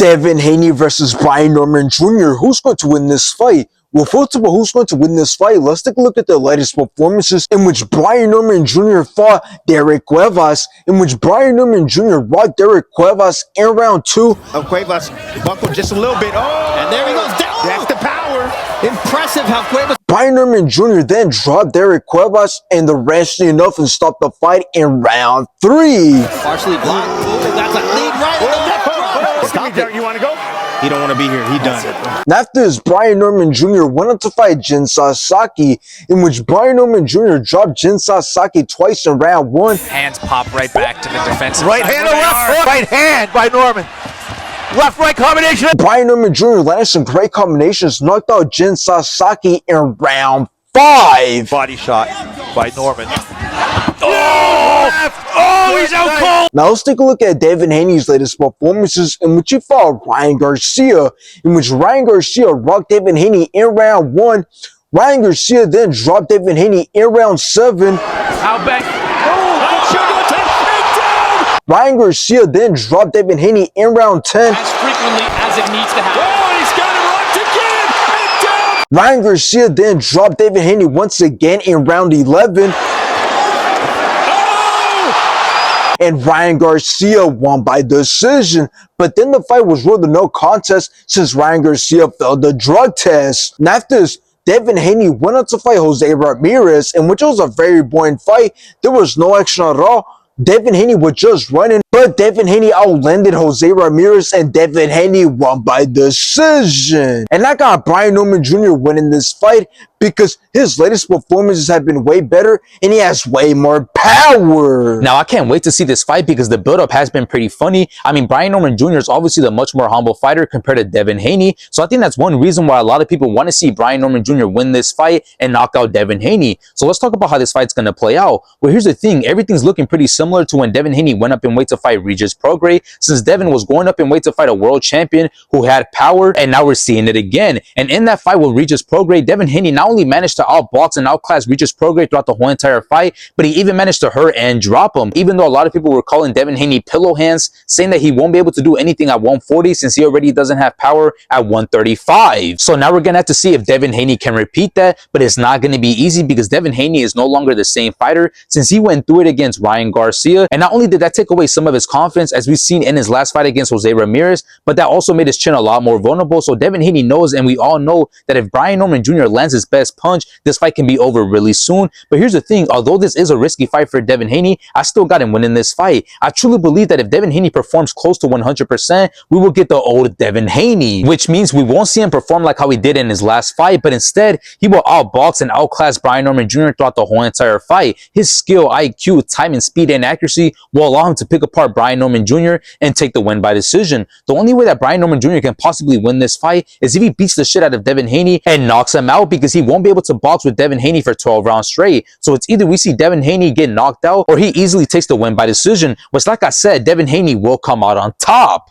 Devin Haney versus Brian Norman Jr. Who's going to win this fight? Well, first of all, who's going to win this fight? Let's take a look at the latest performances in which Brian Norman Jr. fought Derek Cuevas, in which Brian Norman Jr. rocked Derek Cuevas in round 2. Cuevas buckled just a little bit. Oh, and there he goes down. That's the power. Impressive how Cuevas. Brian Norman Jr. then dropped Derek Cuevas, and the rest enough and stopped the fight in round 3. Partially blocked. Ooh, that's a lead right in the left drop. Stop it. You want to go? He don't want to be here. He done. And after this, Brian Norman Jr. went on to fight Jin Sasaki, in which Brian Norman Jr. dropped Jin Sasaki twice in round 1. Hands pop right back to the defensive right side. hand or left foot. Right hand by Norman. Left-right combination. Brian Norman Jr. landed some great combinations, knocked out Jin Sasaki in round 5. Body shot by Norman. Oh, he's out cold. Now let's take a look at Devin Haney's latest performances, in which he fought Ryan Garcia, in which Ryan Garcia rocked Devin Haney in round 1. Ryan Garcia then dropped Devin Haney in round 7. Out back. Ryan Garcia then dropped Devin Haney in round 10. As frequently as it needs to happen. Oh, he's got it rocked again. And down. Ryan Garcia then dropped Devin Haney once again in round 11. Oh! And Ryan Garcia won by decision. But then the fight was ruled a no contest since Ryan Garcia failed the drug test. And after this, Devin Haney went on to fight Jose Ramirez, in which it was a very boring fight. There was no action at all. Devin Haney was just running, but Devin Haney outlanded Jose Ramirez, and Devin Haney won by decision. And I got Brian Norman Jr. winning this fight because his latest performances have been way better and he has way more power. Now, I can't wait to see this fight because the build-up has been pretty funny. I mean, Brian Norman Jr. is obviously the much more humble fighter compared to Devin Haney. So I think that's one reason why a lot of people want to see Brian Norman Jr. win this fight and knock out Devin Haney. So let's talk about how this fight's going to play out. Well, here's the thing. Everything's looking pretty similar to when Devin Haney went up in weight to fight Regis Prograis, since Devin was going up in weight to fight a world champion who had power, and now we're seeing it again. And in that fight with Regis Prograis, Devin Haney not only managed to outbox and outclass Regis Prograis throughout the whole entire fight, but he even managed to hurt and drop him, even though a lot of people were calling Devin Haney pillow hands, saying that he won't be able to do anything at 140 since he already doesn't have power at 135. So now we're gonna have to see if Devin Haney can repeat that, but it's not going to be easy because Devin Haney is no longer the same fighter since he went through it against Ryan Garcia. And not only did that take away some of his confidence, as we've seen in his last fight against Jose Ramirez, but that also made his chin a lot more vulnerable. So Devin Haney knows, and we all know, that if Brian Norman Jr. lands his best punch, this fight can be over really soon. But here's the thing, although this is a risky fight for Devin Haney, I still got him winning this fight. I truly believe that if Devin Haney performs close to 100%, we will get the old Devin Haney, which means we won't see him perform like how he did in his last fight, but instead, he will outbox and outclass Brian Norman Jr. throughout the whole entire fight. His skill, IQ, timing, speed, and accuracy will allow him to pick apart Brian Norman Jr. and take the win by decision. The only way that Brian Norman Jr. can possibly win this fight is if he beats the shit out of Devin Haney and knocks him out, because he won't be able to box with Devin Haney for 12 rounds straight. So it's either we see Devin Haney get knocked out or he easily takes the win by decision, which, like I said, Devin Haney will come out on top.